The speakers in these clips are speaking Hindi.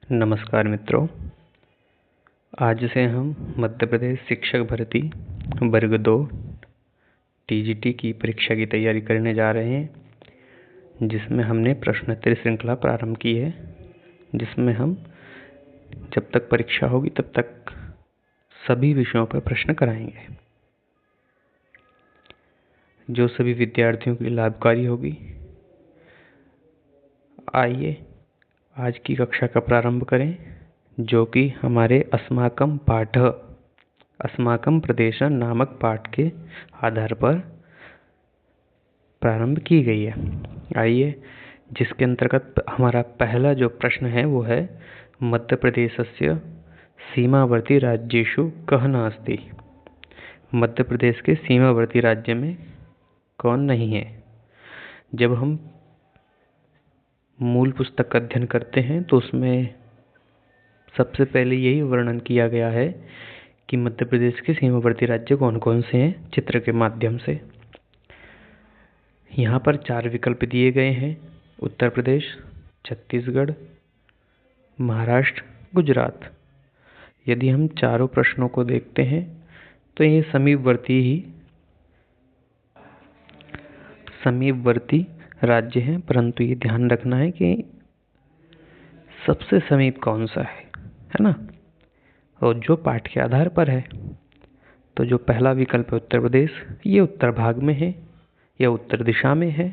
नमस्कार मित्रों, आज से हम मध्य प्रदेश शिक्षक भर्ती वर्ग 2 टीजीटी की परीक्षा की तैयारी करने जा रहे हैं, जिसमें हमने प्रश्नोत्तरी श्रृंखला प्रारंभ की है, जिसमें हम जब तक परीक्षा होगी तब तक सभी विषयों पर प्रश्न कराएंगे, जो सभी विद्यार्थियों के लिए लाभकारी होगी। आइए आज की कक्षा का प्रारंभ करें, जो कि हमारे अस्माकं पाठ अस्माकं प्रदेश नामक पाठ के आधार पर प्रारंभ की गई है। आइए, जिसके अंतर्गत हमारा पहला जो प्रश्न है वो है मध्य प्रदेशस्य सीमावर्ती राज्येषु कः नास्ति। मध्य प्रदेश के सीमावर्ती राज्य में कौन नहीं है। जब हम मूल पुस्तक का अध्ययन करते हैं तो उसमें सबसे पहले यही वर्णन किया गया है कि मध्य प्रदेश के सीमावर्ती राज्य कौन कौन से हैं, चित्र के माध्यम से। यहाँ पर 4 विकल्प दिए गए हैं: उत्तर प्रदेश, छत्तीसगढ़, महाराष्ट्र, गुजरात। यदि हम चारों प्रश्नों को देखते हैं तो ये समीपवर्ती राज्य हैं, परंतु ये ध्यान रखना है कि सबसे समीप कौन सा है ना, और जो पाठ के आधार पर है। तो जो पहला विकल्प है उत्तर प्रदेश, ये उत्तर भाग में है या उत्तर दिशा में है।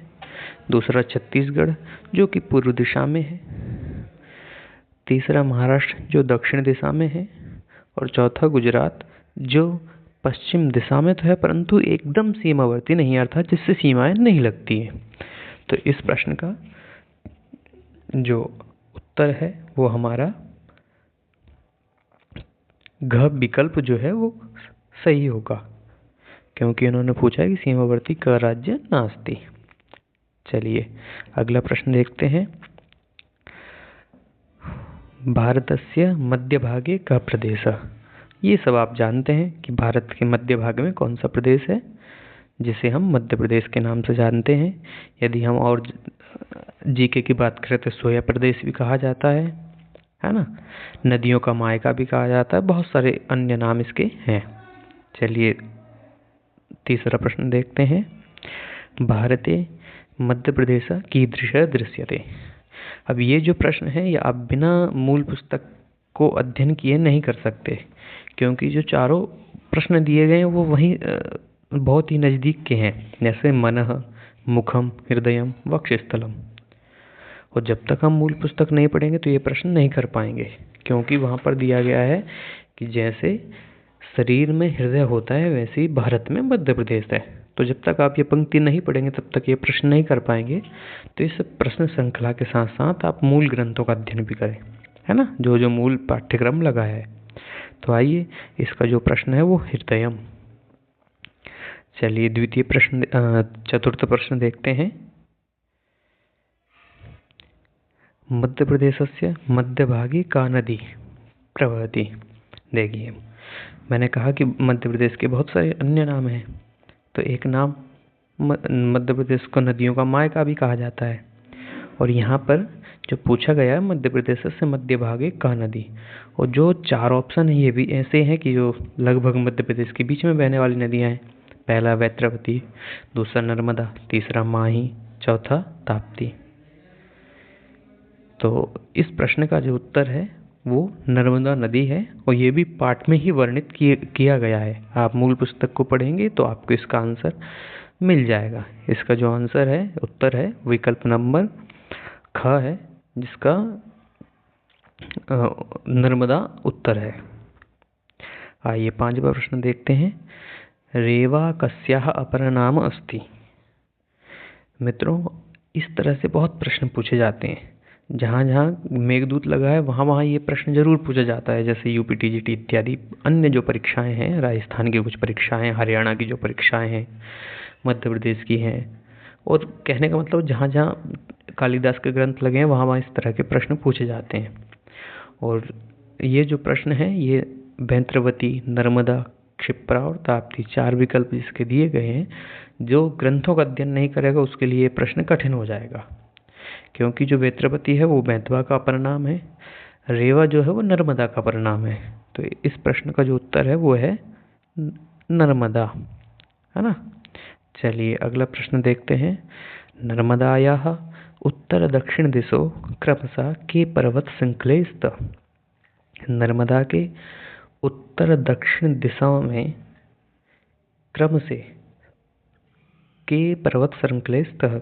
दूसरा छत्तीसगढ़, जो कि पूर्व दिशा में है। तीसरा महाराष्ट्र, जो दक्षिण दिशा में है। और चौथा गुजरात, जो पश्चिम दिशा में तो है परंतु एकदम सीमावर्ती नहीं, अर्थात जिससे सीमाएं नहीं लगती हैं। तो इस प्रश्न का जो उत्तर है वो हमारा घ विकल्प जो है वो सही होगा, क्योंकि उन्होंने पूछा है कि सीमावर्ती क राज्य नास्ति। चलिए अगला प्रश्न देखते हैं। भारतस्य मध्य भागे कः प्रदेशः। ये सब आप जानते हैं कि भारत के मध्य भाग में कौन सा प्रदेश है, जिसे हम मध्य प्रदेश के नाम से जानते हैं। यदि हम और जीके की बात करें तो सोया प्रदेश भी कहा जाता है ना, नदियों का मायका भी कहा जाता है, बहुत सारे अन्य नाम इसके हैं। चलिए तीसरा प्रश्न देखते हैं। भारते मध्य प्रदेश कीदृशः दृश्यते। अब ये जो प्रश्न है ये आप बिना मूल पुस्तक को अध्ययन किए नहीं कर सकते, क्योंकि जो चारों प्रश्न दिए गए हैं वो वहीं बहुत ही नज़दीक के हैं, जैसे मनः, मुखम, हृदयम, वक्षस्थलम। और जब तक हम मूल पुस्तक नहीं पढ़ेंगे तो ये प्रश्न नहीं कर पाएंगे, क्योंकि वहाँ पर दिया गया है कि जैसे शरीर में हृदय होता है वैसे ही भारत में मध्य प्रदेश है। तो जब तक आप ये पंक्ति नहीं पढ़ेंगे तब तक ये प्रश्न नहीं कर पाएंगे। तो इस प्रश्न श्रृंखला के साथ साथ आप मूल ग्रंथों का अध्ययन भी करें, है ना, जो मूल पाठ्यक्रम लगा है। तो आइए इसका जो प्रश्न है वो हृदयम। चलिए चतुर्थ प्रश्न देखते हैं। मध्य प्रदेशस्य मध्य भागे का नदी प्रवहति। देखिए, मैंने कहा कि मध्य प्रदेश के बहुत सारे अन्य नाम हैं, तो एक नाम मध्य प्रदेश को नदियों का मायका भी कहा जाता है। और यहाँ पर जो पूछा गया है मध्य प्रदेश से मध्य भागे का नदी, और जो 4 ऑप्शन है ये भी ऐसे हैं कि जो लगभग मध्य प्रदेश के बीच में बहने वाली नदियाँ हैं। पहला वेत्रवती, दूसरा नर्मदा, तीसरा माही, चौथा ताप्ती। तो इस प्रश्न का जो उत्तर है वो नर्मदा नदी है, और ये भी पाठ में ही वर्णित किया गया है। आप मूल पुस्तक को पढ़ेंगे तो आपको इसका आंसर मिल जाएगा। इसका जो आंसर है, उत्तर है, विकल्प नंबर ख है, जिसका नर्मदा उत्तर है। आइए 5वां प्रश्न देखते हैं। रेवा कस्याः अपर नाम अस्ति। मित्रों, इस तरह से बहुत प्रश्न पूछे जाते हैं। जहाँ जहाँ मेघदूत लगा है वहाँ वहाँ ये प्रश्न जरूर पूछा जाता है, जैसे यूपी टीजीटी इत्यादि अन्य जो परीक्षाएं हैं, राजस्थान की कुछ परीक्षाएं, हरियाणा की जो परीक्षाएं हैं, मध्य प्रदेश की हैं। और कहने का मतलब जहाँ जहाँ कालिदास के ग्रंथ लगे हैं वहाँ वहाँ इस तरह के प्रश्न पूछे जाते हैं। और ये जो प्रश्न है ये वेत्रवती, नर्मदा, क्षिप्रा और ताप्ती 4 विकल्प जिसके दिए गए हैं, जो ग्रंथों का अध्ययन नहीं करेगा उसके लिए ये प्रश्न कठिन हो जाएगा, क्योंकि जो वेत्रवती है वो बेतवा का अपर नाम है, रेवा जो है वो नर्मदा का परिणाम है। तो इस प्रश्न का जो उत्तर है वो है नर्मदा, है ना। चलिए अगला प्रश्न देखते हैं। नर्मदायाः उत्तर दक्षिण दिशो क्रमशः के पर्वत श्रृंखले स्तः। नर्मदा के उत्तर दक्षिण दिशाओं में क्रम से के पर्वत श्रृंखले स्तः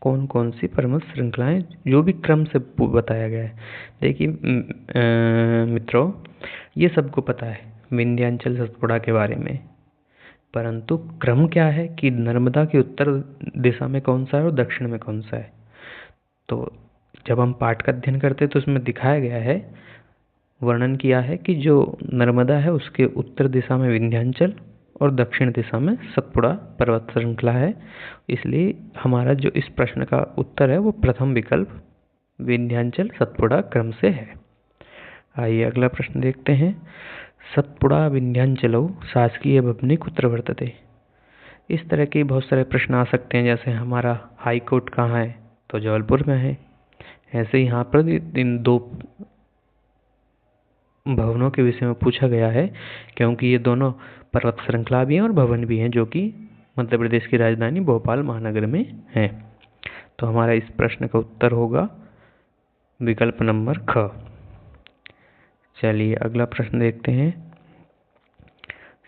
कौन कौन सी पर्वत श्रृंखलाएं, जो भी क्रम से बताया गया है। देखिए मित्रों, ये सबको पता है विंध्याचल सतपुड़ा के बारे में, परंतु क्रम क्या है कि नर्मदा की उत्तर दिशा में कौन सा है और दक्षिण में कौन सा है। तो जब हम पाठ का अध्ययन करते हैं तो उसमें दिखाया गया है, वर्णन किया है कि जो नर्मदा है उसके उत्तर दिशा में विंध्याचल और दक्षिण दिशा में सतपुड़ा पर्वत श्रृंखला है। इसलिए हमारा जो इस प्रश्न का उत्तर है वो प्रथम विकल्प विंध्याचल सतपुड़ा क्रम से है। आइए अगला प्रश्न देखते हैं। सतपुड़ा विंध्याचलौ शासकीय भवने कुत्र वर्तते। इस तरह के बहुत सारे प्रश्न आ सकते हैं, जैसे हमारा हाई कोर्ट कहाँ है, तो जबलपुर में है। ऐसे यहाँ पर इन दो भवनों के विषय में पूछा गया है, क्योंकि ये दोनों पर्वत श्रृंखला भी हैं और भवन भी हैं, जो कि मध्य प्रदेश की राजधानी भोपाल महानगर में है। तो हमारा इस प्रश्न का उत्तर होगा विकल्प नंबर ख। चलिए अगला प्रश्न देखते हैं।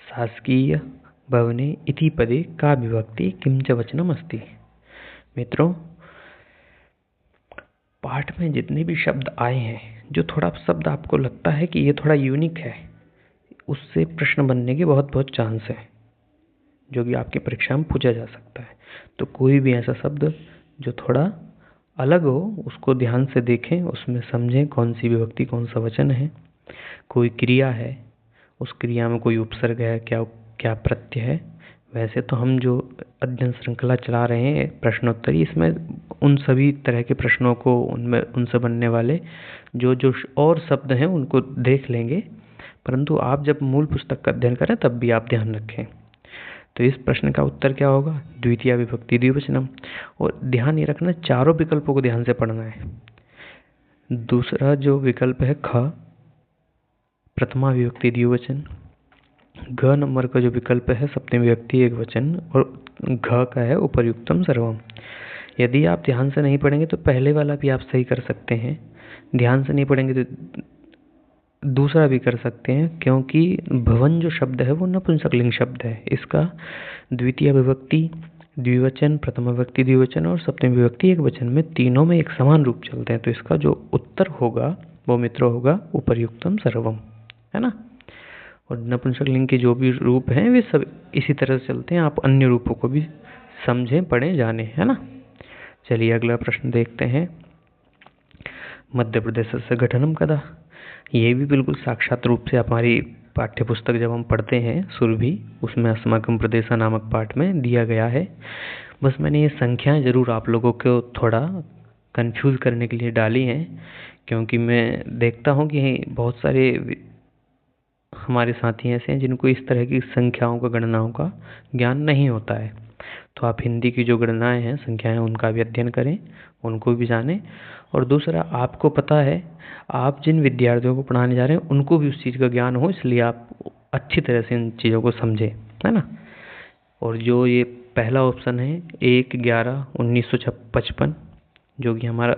शासकीय भवने इति पदे का विभक्ति किम च वचनम अस्ति। मित्रों, पाठ में जितने भी शब्द आए हैं, जो थोड़ा शब्द आपको लगता है कि ये थोड़ा यूनिक है, उससे प्रश्न बनने के बहुत बहुत चांस है, जो कि आपकी परीक्षा में पूछा जा सकता है। तो कोई भी ऐसा शब्द जो थोड़ा अलग हो, उसको ध्यान से देखें, उसमें समझें कौन सी विभक्ति कौन सा वचन है। कोई क्रिया है, उस क्रिया में कोई उपसर्ग है, क्या क्या प्रत्यय है। वैसे तो हम जो अध्ययन श्रृंखला चला रहे हैं प्रश्नोत्तरी, इसमें उन सभी तरह के प्रश्नों को उनमें उनसे बनने वाले जो जो और शब्द हैं उनको देख लेंगे, परंतु आप जब मूल पुस्तक का अध्ययन करें तब भी आप ध्यान रखें। तो इस प्रश्न का उत्तर क्या होगा, द्वितीय विभक्ति द्विवचनम। और ध्यान ये रखना, चारों विकल्पों को ध्यान से पढ़ना है। दूसरा जो विकल्प है ख, प्रथमा विभक्ति द्विवचन। घ नंबर का जो विकल्प है सप्तमी विभक्ति एक वचन, और घ का है उपर्युक्तम सर्वम। यदि आप ध्यान से नहीं पढ़ेंगे तो पहले वाला भी आप सही कर सकते हैं, ध्यान से नहीं पढ़ेंगे तो दूसरा भी कर सकते हैं, क्योंकि भवन जो शब्द है वो नपुंसकलिंग शब्द है। इसका द्वितीय विभक्ति द्विवचन, प्रथम विभक्ति द्विवचन और सप्तमी विभक्ति एक वचन में तीनों में एक समान रूप चलते हैं। तो इसका जो उत्तर होगा वो मित्रों होगा उपर्युक्तम सर्वम, है ना। और नपुंसकलिंग के जो भी रूप हैं वे सब इसी तरह से चलते हैं। आप अन्य रूपों को भी समझें, पढ़ें, जानें, है ना। चलिए अगला प्रश्न देखते हैं। मध्य प्रदेश से गठनम कदा। ये भी बिल्कुल साक्षात रूप से हमारी पाठ्य पुस्तक जब हम पढ़ते हैं सुरभि, उसमें अस्माकं प्रदेशा नामक पाठ में दिया गया है। बस मैंने ये संख्याएं ज़रूर आप लोगों को थोड़ा कंफ्यूज करने के लिए डाली हैं, क्योंकि मैं देखता हूँ कि बहुत सारे हमारे साथी ऐसे हैं जिनको इस तरह की संख्याओं का, गणनाओं का ज्ञान नहीं होता है। तो आप हिंदी की जो गणनाएं हैं, संख्याएं, उनका भी अध्ययन करें, उनको भी जानें। और दूसरा, आपको पता है आप जिन विद्यार्थियों को पढ़ाने जा रहे हैं उनको भी उस चीज़ का ज्ञान हो, इसलिए आप अच्छी तरह से इन चीज़ों को समझें, है ना। और जो ये पहला ऑप्शन है 1/11/1955, जो कि हमारा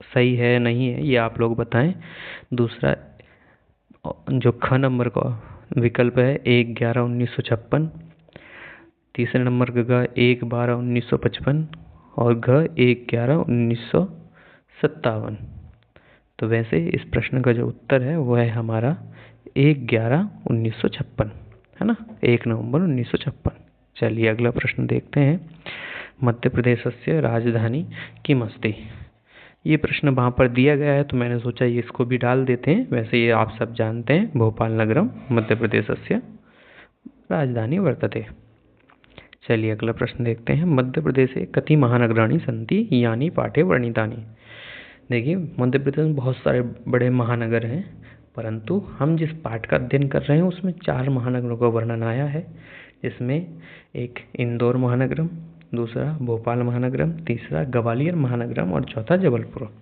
सही है नहीं है ये आप लोग बताएं। दूसरा जो ख नंबर का विकल्प है 1/11/1956, तीसरे नंबर का ग 1/12/1955 और घ 1/11/1957। तो वैसे इस प्रश्न का जो उत्तर है वो है हमारा 1/11/1956, है ना, 1 नवंबर 1956। चलिए अगला प्रश्न देखते हैं। मध्य प्रदेश से राजधानी किम अस्ति। ये प्रश्न वहाँ पर दिया गया है तो मैंने सोचा ये इसको भी डाल देते हैं। वैसे ये आप सब जानते हैं, भोपाल नगरम मध्य प्रदेश से राजधानी वर्तते। चलिए अगला प्रश्न देखते हैं। मध्य प्रदेशे कति महानगराणि सन्ति यानी पाठे वर्णितानि। देखिए मध्य प्रदेश में बहुत सारे बड़े महानगर हैं, परंतु हम जिस पाठ का अध्ययन कर रहे हैं उसमें 4 महानगरों का वर्णन आया है, जिसमें एक इंदौर महानगरम, दूसरा भोपाल महानगरम, तीसरा ग्वालियर महानगरम और चौथा जबलपुर।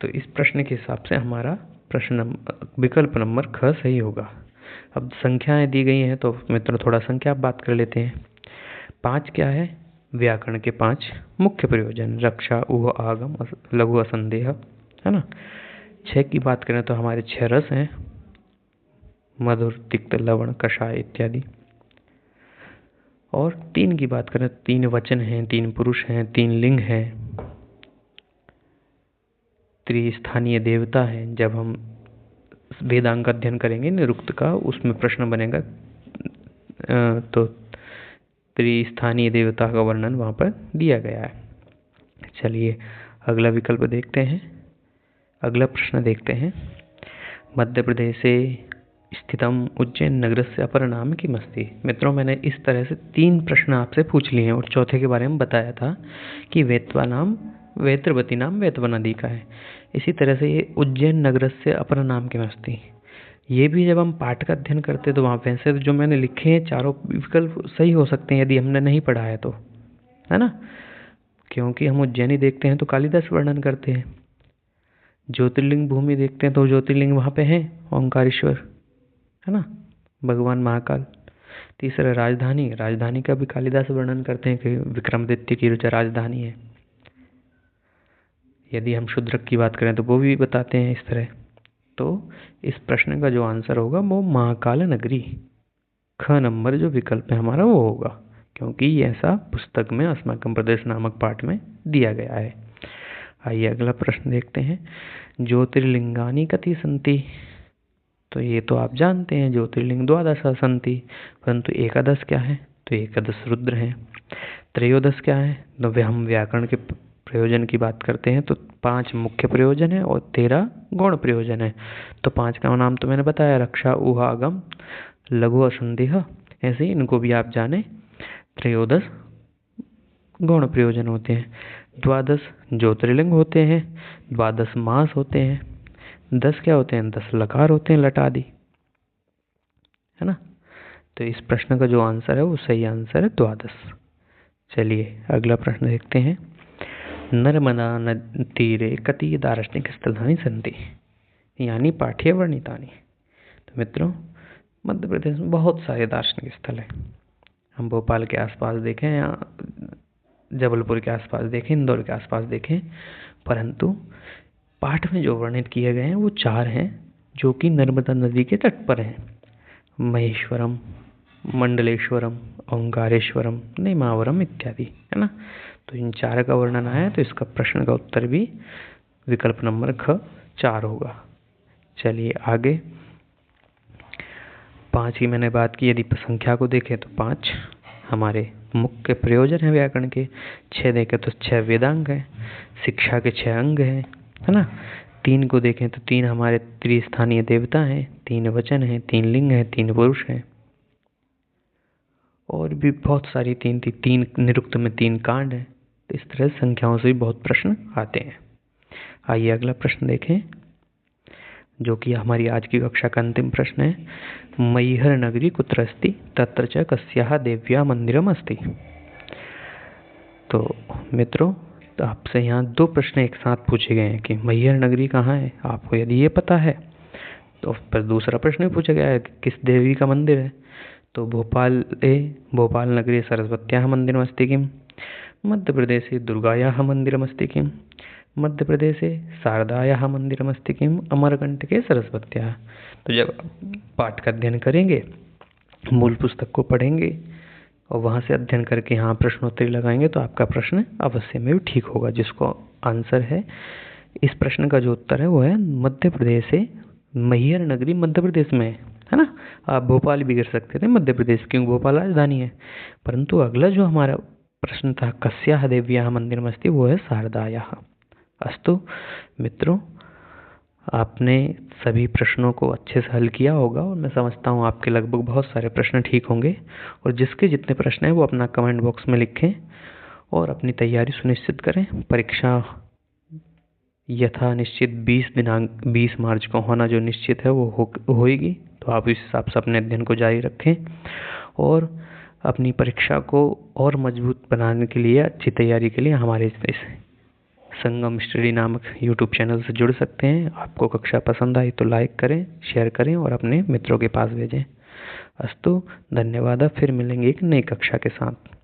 तो इस प्रश्न के हिसाब से हमारा विकल्प नंबर ख सही होगा। अब संख्याएं दी गई हैं तो मित्रों थोड़ा संख्या बात कर लेते हैं। 5 क्या है? व्याकरण के 5 मुख्य प्रयोजन, रक्षा, ऊह, आगम, लघु, असंदेह, है ना। 6 की बात करें तो हमारे 6 रस हैं, मधुर, तिक्त, लवण, कषाय इत्यादि। और 3 की बात करें तो 3 वचन हैं, 3 पुरुष हैं, 3 लिंग हैं, त्रिस्थानीय देवता हैं। जब हम वेदांग का अध्ययन करेंगे निरुक्त का, उसमें प्रश्न बनेगा तो त्रिस्थानीय देवता का वर्णन वहाँ पर दिया गया है। चलिए अगला विकल्प देखते हैं, अगला प्रश्न देखते हैं। मध्य प्रदेश से स्थितम उज्जैन नगरस्य अपर नाम किमस्ति। मित्रों मैंने इस तरह से 3 प्रश्न आपसे पूछ लिए हैं और चौथे के बारे में बताया था कि वेत्वा नाम वेत्रवती नाम वेतवा नदी का है। इसी तरह से ये उज्जैन नगरस्य अपर नाम किमस्ति, ये भी जब हम पाठ का अध्ययन करते हैं तो वहाँ वैसे जो मैंने लिखे हैं चारों विकल्प सही हो सकते हैं यदि हमने नहीं पढ़ा है तो, है ना। क्योंकि हम उज्जैनी देखते हैं तो कालिदास वर्णन करते हैं, ज्योतिर्लिंग भूमि देखते हैं तो ज्योतिर्लिंग वहाँ पे है, ओंकारेश्वर, है ना, भगवान महाकाल। तीसरा राजधानी, राजधानी का भी कालिदास वर्णन करते हैं कि विक्रमादित्य की जो राजधानी है। यदि हम शूद्रक की बात करें तो वो भी बताते हैं इस तरह। तो इस प्रश्न का जो आंसर होगा वो महाकाल नगरी, ख नंबर जो विकल्प है हमारा वो होगा, क्योंकि ऐसा पुस्तक में अस्माकं प्रदेश नामक पाठ में दिया गया है। आइए अगला प्रश्न देखते हैं। ज्योतिर्लिंगानि कति सन्ति। तो ये तो आप जानते हैं ज्योतिर्लिंग 12 सन्ति, परंतु एकादश क्या है? तो एकादश रुद्र हैं। त्रयोदश क्या है? तो हम व्याकरण के प्रयोजन की बात करते हैं तो 5 मुख्य प्रयोजन है और 13 गौण प्रयोजन है। तो 5 का नाम तो मैंने बताया, रक्षा, ऊह, आगम, लघु, असंदेह। ऐसे ही इनको भी आप जाने। त्रयोदश गौण प्रयोजन होते हैं, 12 ज्योतिर्लिंग होते हैं, 12 मास होते हैं, 10 क्या होते हैं? 10 लकार होते हैं, लट आदि, है ना। तो इस प्रश्न का जो आंसर है वो सही आंसर है 12। चलिए अगला प्रश्न देखते हैं। नर्मदा तीरे कति दार्शनिक स्थलानि सन्ति, यानी पाठ्य वर्णितानि। तो मित्रों मध्य प्रदेश में बहुत सारे दार्शनिक स्थल हैं। हम भोपाल के आसपास देखें या जबलपुर के आसपास देखें, इंदौर के आसपास देखें, परंतु पाठ में जो वर्णित किए गए हैं वो 4 हैं जो कि नर्मदा नदी के तट पर हैं। महेश्वरम, मंडलेश्वरम, ओंकारेश्वरम, नेमावरम इत्यादि, है ना। तो इन 4 का वर्णन आया, तो इसका प्रश्न का उत्तर भी विकल्प नंबर ख 4 होगा। चलिए आगे 5 की मैंने बात की। यदि संख्या को देखें तो 5 हमारे मुख्य प्रयोजन है व्याकरण के, 6 देखें तो 6 वेदांग हैं, शिक्षा के 6 अंग हैं, है ना। 3 को देखें तो 3 हमारे त्रिस्थानीय देवता हैं, 3 वचन हैं, 3 लिंग हैं, 3 पुरुष हैं, और भी बहुत सारी 3 निरुक्त में 3 कांड हैं। तो इस तरह संख्याओं से भी बहुत प्रश्न आते हैं। आइए अगला प्रश्न देखें जो कि हमारी आज की कक्षा का अंतिम प्रश्न है। मैहर नगरी कुत्र अस्ति तत्र च कस्याः देव्या मंदिरम अस्ति। तो मित्रों तो आपसे यहाँ 2 प्रश्न एक साथ पूछे गए हैं कि मैहर नगरी कहाँ है। आपको यदि ये पता है तो पर दूसरा प्रश्न भी पूछा गया है कि किस देवी का मंदिर है। तो भोपाल नगरी सरस्वत्याः मंदिरम् अस्ति किम्, मध्य प्रदेशे दुर्गायाः मंदिरम् अस्ति किम्, मध्य प्रदेशे शारदायाः मंदिरम् अस्ति किम्, अमरकंटके सरस्वत्याः। तो जब पाठ का अध्ययन करेंगे, मूल पुस्तक को पढ़ेंगे और वहाँ से अध्ययन करके यहाँ प्रश्नोत्तरी लगाएंगे तो आपका प्रश्न अवश्य में भी ठीक होगा, जिसको आंसर है इस प्रश्न का जो उत्तर है वो है मध्य प्रदेश से मैहर नगरी मध्य प्रदेश में है ना। आप भोपाल भी कर सकते थे मध्य प्रदेश, क्योंकि भोपाल राजधानी है। परंतु अगला जो हमारा प्रश्न था कस्याः देव्याः मंदिरम् अस्ति, वो है शारदायाः। अस्तु मित्रों, आपने सभी प्रश्नों को अच्छे से हल किया होगा और मैं समझता हूँ आपके लगभग बहुत सारे प्रश्न ठीक होंगे। और जिसके जितने प्रश्न हैं वो अपना कमेंट बॉक्स में लिखें और अपनी तैयारी सुनिश्चित करें। परीक्षा यथा निश्चित 20 मार्च को होना जो निश्चित है वो होएगी। तो आप इस हिसाब से अपने अध्ययन को जारी रखें और अपनी परीक्षा को और मजबूत बनाने के लिए, अच्छी तैयारी के लिए हमारे इस संगम स्टडी नामक यूट्यूब चैनल से जुड़ सकते हैं। आपको कक्षा पसंद आई तो लाइक करें, शेयर करें और अपने मित्रों के पास भेजें। अस्तु, धन्यवाद। फिर मिलेंगे एक नई कक्षा के साथ।